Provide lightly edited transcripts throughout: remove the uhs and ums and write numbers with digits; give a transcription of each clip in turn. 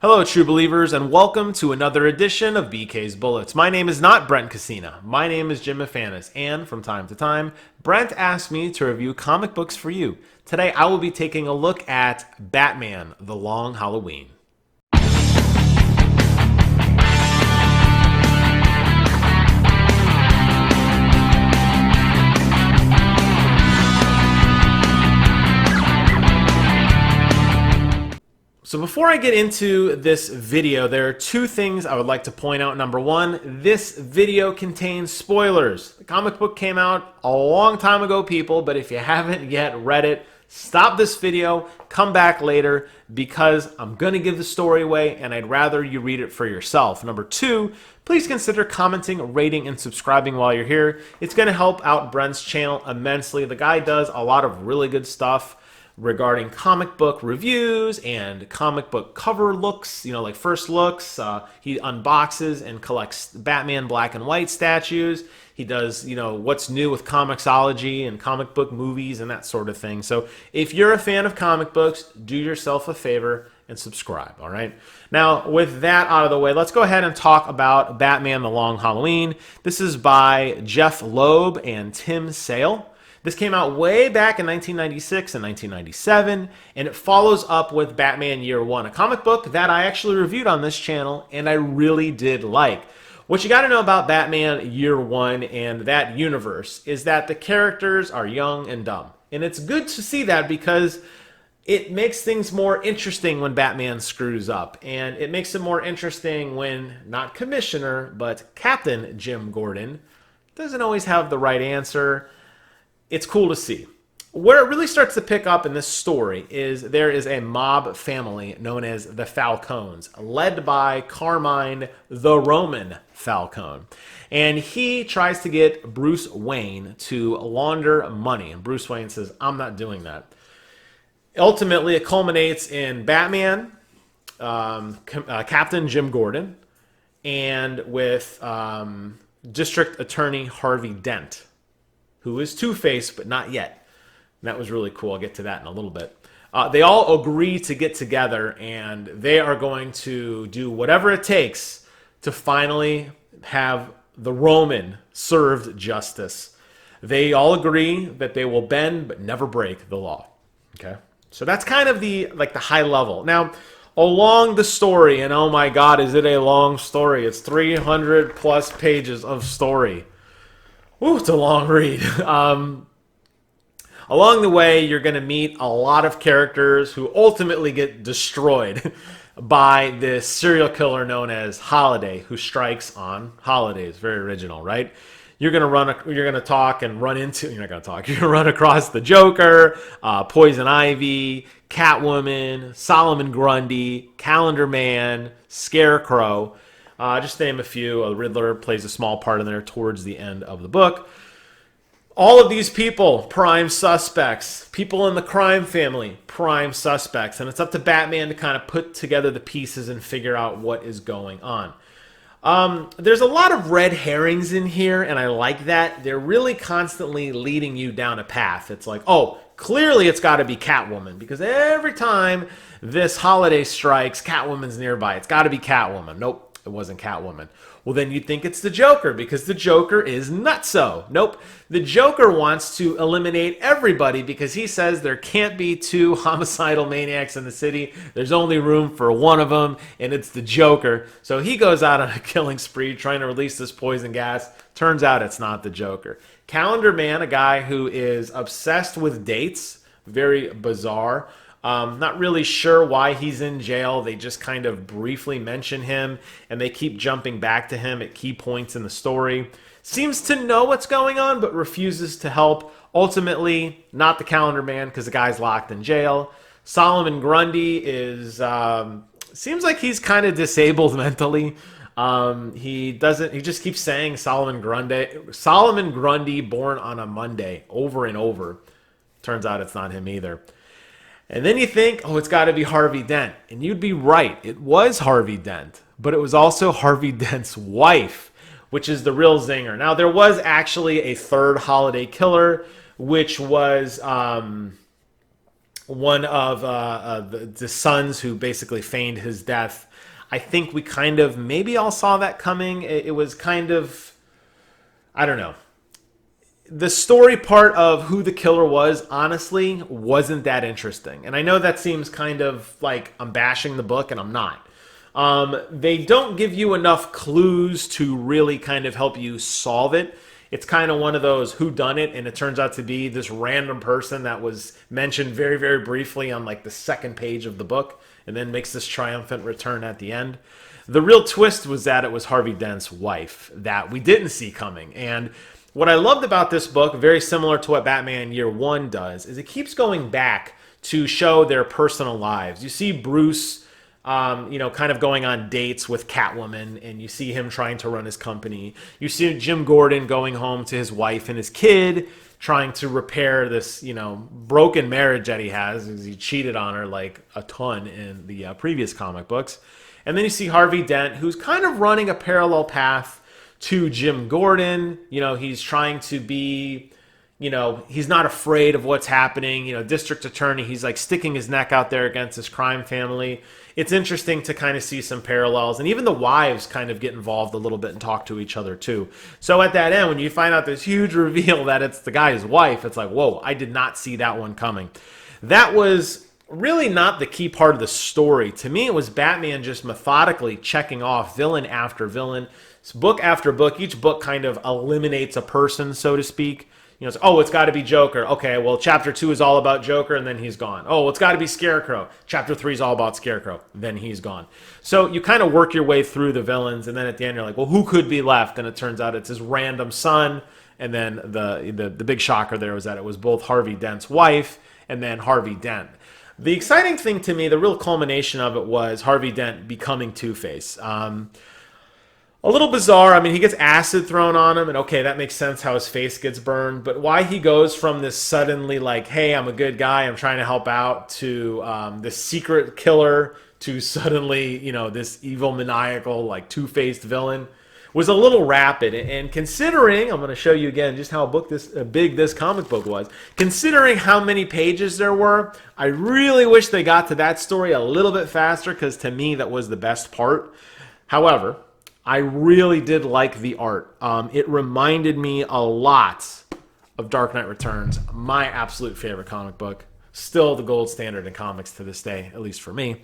Hello, true believers, and welcome to another edition of BK's Bullets. My name is not Brent Casina. My name is Jim Mafanis, and from time to time, Brent asked me to review comic books for you. Today, I will be taking a look at Batman: The Long Halloween. So before I get into this video, there are two things I would like to point out. Number one, this video contains spoilers. The comic book came out a long time ago, people, but if you haven't yet read it, stop this video, come back later, because I'm going to give the story away, and I'd rather you read it for yourself. Number two, please consider commenting, rating, and subscribing while you're here. It's going to help out Brent's channel immensely. The guy does a lot of really good stuff regarding comic book reviews and comic book cover looks, like first looks. He unboxes and collects Batman black and white statues. He does, what's new with comicsology and comic book movies and that sort of thing. So if you're a fan of comic books, do yourself a favor and subscribe, all right? Now, with that out of the way, let's go ahead and talk about Batman: The Long Halloween. This is by Jeph Loeb and Tim Sale. This came out way back in 1996 and 1997, and it follows up with Batman Year One, a comic book that I actually reviewed on this channel, and I really did like. What you got to know about Batman Year One and that universe is that the characters are young and dumb. And it's good to see that because it makes things more interesting when Batman screws up, and it makes it more interesting when not Commissioner, but Captain Jim Gordon doesn't always have the right answer. It's cool to see. Where it really starts to pick up in this story is there is a mob family known as the Falcones, led by Carmine the Roman Falcone. And he tries to get Bruce Wayne to launder money. And Bruce Wayne says, I'm not doing that. Ultimately, it culminates in Batman, Captain Jim Gordon, and with District Attorney Harvey Dent, who is Two-Face, but not yet. And that was really cool. I'll get to that in a little bit. They all agree to get together, and they are going to do whatever it takes to finally have the Roman served justice. They all agree that they will bend but never break the law. Okay? So that's kind of the high level. Now, along the story, and oh my God, is it a long story? It's 300 plus pages of story. Ooh, it's a long read. Along the way, you're going to meet a lot of characters who ultimately get destroyed by this serial killer known as Holiday, who strikes on holidays. Very original, right? You're going to talk and run into, you're not going to talk, you're going to run across the Joker, Poison Ivy, Catwoman, Solomon Grundy, Calendar Man, Scarecrow. Just to name a few. A Riddler plays a small part in there towards the end of the book. All of these people, prime suspects. People in the crime family, prime suspects. And it's up to Batman to kind of put together the pieces and figure out what is going on. There's a lot of red herrings in here, and I like that. They're really constantly leading you down a path. It's like, oh, clearly it's got to be Catwoman, because every time this Holiday strikes, Catwoman's nearby. It's got to be Catwoman. Nope. It wasn't Catwoman. Well, then you'd think it's the Joker, because the Joker is nutso. Nope. The Joker wants to eliminate everybody because he says there can't be two homicidal maniacs in the city. There's only room for one of them, and it's the Joker. So he goes out on a killing spree trying to release this poison gas. Turns out it's not the Joker. Calendar Man, a guy who is obsessed with dates. Very bizarre. Not really sure why he's in jail. They just kind of briefly mention him, and they keep jumping back to him at key points in the story. Seems to know what's going on, but refuses to help. Ultimately, not the Calendar Man, because the guy's locked in jail. Solomon Grundy is seems like he's kind of disabled mentally. He just keeps saying Solomon Grundy born on a Monday over and over. Turns out it's not him either. And then you think, oh, it's got to be Harvey Dent. And you'd be right. It was Harvey Dent. But it was also Harvey Dent's wife, which is the real zinger. Now, there was actually a third Holiday killer, which was one of the sons who basically feigned his death. I think we kind of maybe all saw that coming. It was kind of, I don't know. The story part of who the killer was, honestly, wasn't that interesting. And I know that seems kind of like I'm bashing the book, and I'm not. They don't give you enough clues to really kind of help you solve it. It's kind of one of those who done it, and it turns out to be this random person that was mentioned very, very briefly on like the second page of the book, and then makes this triumphant return at the end. The real twist was that it was Harvey Dent's wife that we didn't see coming. And what I loved about this book, very similar to what Batman Year One does, is it keeps going back to show their personal lives. You see Bruce kind of going on dates with Catwoman, and you see him trying to run his company. You see Jim Gordon going home to his wife and his kid, trying to repair this, broken marriage that he has, because he cheated on her like a ton in the previous comic books. And then you see Harvey Dent, who's kind of running a parallel path to Jim Gordon. He's trying to be, he's not afraid of what's happening. District Attorney, he's like sticking his neck out there against his crime family. It's interesting to kind of see some parallels, and even the wives kind of get involved a little bit and talk to each other too. So at that end, when you find out this huge reveal that it's the guy's wife, it's like, whoa, I did not see that one coming. That was really not the key part of the story. To me, it was Batman just methodically checking off villain after villain, book after book. Each book kind of eliminates a person, so to speak. It's got to be Joker. Okay, well, Chapter 2 is all about Joker, and then he's gone. Oh, it's got to be Scarecrow. Chapter 3 is all about Scarecrow. Then he's gone. So you kind of work your way through the villains, and then at the end you're like, well, who could be left? And it turns out it's his random son, and then the big shocker there was that it was both Harvey Dent's wife and then Harvey Dent. The exciting thing to me, the real culmination of it, was Harvey Dent becoming Two-Face. A little bizarre. I mean, he gets acid thrown on him, and okay, that makes sense how his face gets burned. But why he goes from this suddenly like, hey, I'm a good guy, I'm trying to help out, to this secret killer, to suddenly, this evil, maniacal, like two-faced villain, was a little rapid. And considering, I'm going to show you again just how big this comic book was, considering how many pages there were, I really wish they got to that story a little bit faster, because to me, that was the best part. However, I really did like the art. It reminded me a lot of Dark Knight Returns, my absolute favorite comic book. Still the gold standard in comics to this day, at least for me.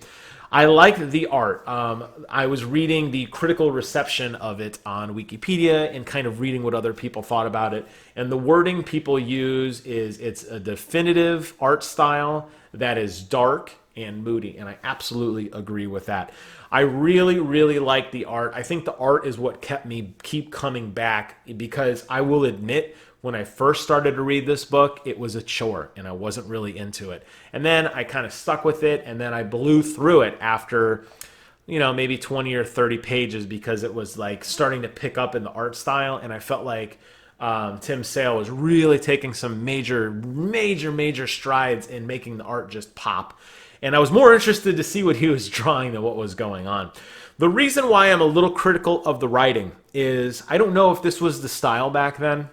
I liked the art. I was reading the critical reception of it on Wikipedia and kind of reading what other people thought about it. And the wording people use is it's a definitive art style that is dark and moody, and I absolutely agree with that. I really, really like the art. I think the art is what kept me keep coming back, because I will admit, when I first started to read this book, it was a chore, and I wasn't really into it. And then I kind of stuck with it, and then I blew through it after, maybe 20 or 30 pages, because it was like starting to pick up in the art style, and I felt like Tim Sale was really taking some major strides in making the art just pop. And I was more interested to see what he was drawing than what was going on. The reason why I'm a little critical of the writing is, I don't know if this was the style back then,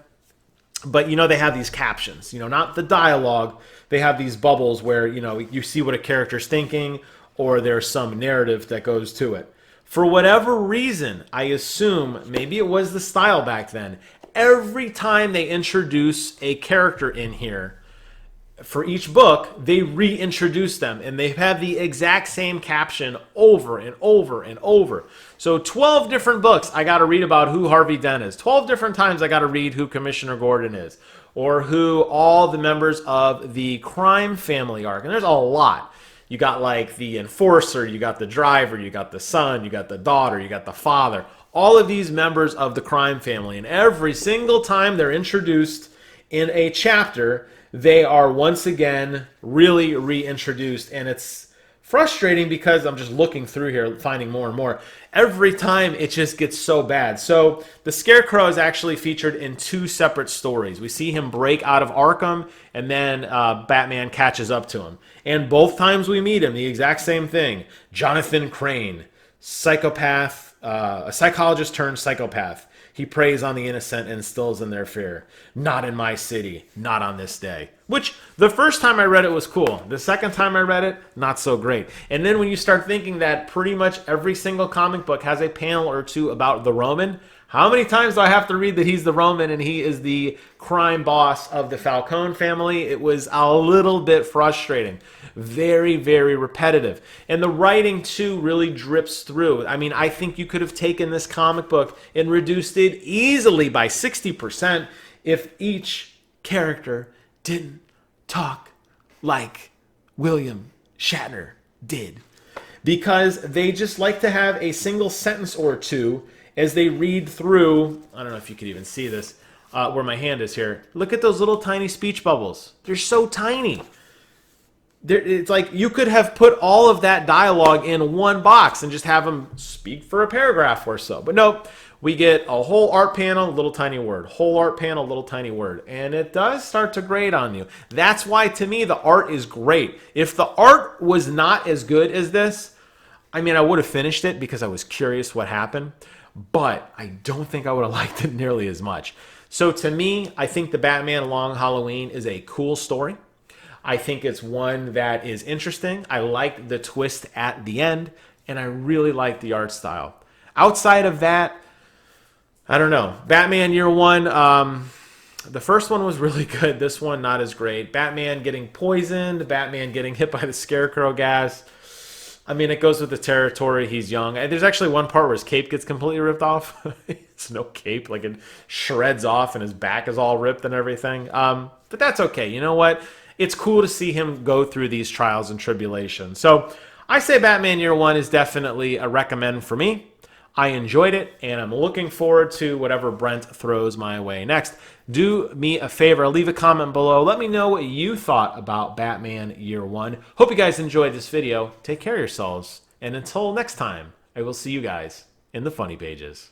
but they have these captions, not the dialogue. They have these bubbles where, you see what a character's thinking, or there's some narrative that goes to it. For whatever reason, I assume maybe it was the style back then. Every time they introduce a character in here, for each book, they reintroduce them, and they have the exact same caption over and over and over. So 12 different books I got to read about who Harvey Dent is. 12 different times I got to read who Commissioner Gordon is, or who all the members of the crime family are. And there's a lot. You got like the enforcer, you got the driver, you got the son, you got the daughter, you got the father. All of these members of the crime family. And every single time they're introduced in a chapter, they are once again really reintroduced, and it's frustrating because I'm just looking through here, finding more and more. Every time it just gets so bad. So the Scarecrow is actually featured in 2 separate stories. We see him break out of Arkham, and then Batman catches up to him. And both times we meet him, the exact same thing. Jonathan Crane, psychopath, a psychologist turned psychopath. He preys on the innocent and instills in their fear. Not in my city, not on this day. Which, the first time I read it was cool. The second time I read it, not so great. And then when you start thinking that pretty much every single comic book has a panel or two about the Roman, how many times do I have to read that he's the Roman and he is the crime boss of the Falcone family? It was a little bit frustrating. Very, very repetitive. And the writing, too, really drips through. I mean, I think you could have taken this comic book and reduced it easily by 60% if each character didn't talk like William Shatner did. Because they just like to have a single sentence or two as they read through. I don't know if you could even see this, where my hand is here. Look at those little tiny speech bubbles. They're so tiny. It's like you could have put all of that dialogue in one box and just have them speak for a paragraph or so. But no, we get a whole art panel, little tiny word. Whole art panel, little tiny word. And it does start to grate on you. That's why, to me, the art is great. If the art was not as good as this, I mean, I would have finished it because I was curious what happened. But I don't think I would have liked it nearly as much. So to me, I think the Batman Long Halloween is a cool story. I think it's one that is interesting. I like the twist at the end, and I really like the art style. Outside of that, I don't know. Batman Year One, the first one was really good. This one, not as great. Batman getting poisoned, Batman getting hit by the Scarecrow gas. I mean, it goes with the territory. He's young. And there's actually one part where his cape gets completely ripped off. It's no cape. Like, it shreds off, and his back is all ripped and everything. But that's okay. You know what? It's cool to see him go through these trials and tribulations. So I say Batman Year One is definitely a recommend for me. I enjoyed it, and I'm looking forward to whatever Brent throws my way next. Do me a favor, leave a comment below. Let me know what you thought about Batman Year One. Hope you guys enjoyed this video. Take care of yourselves, and until next time, I will see you guys in the funny pages.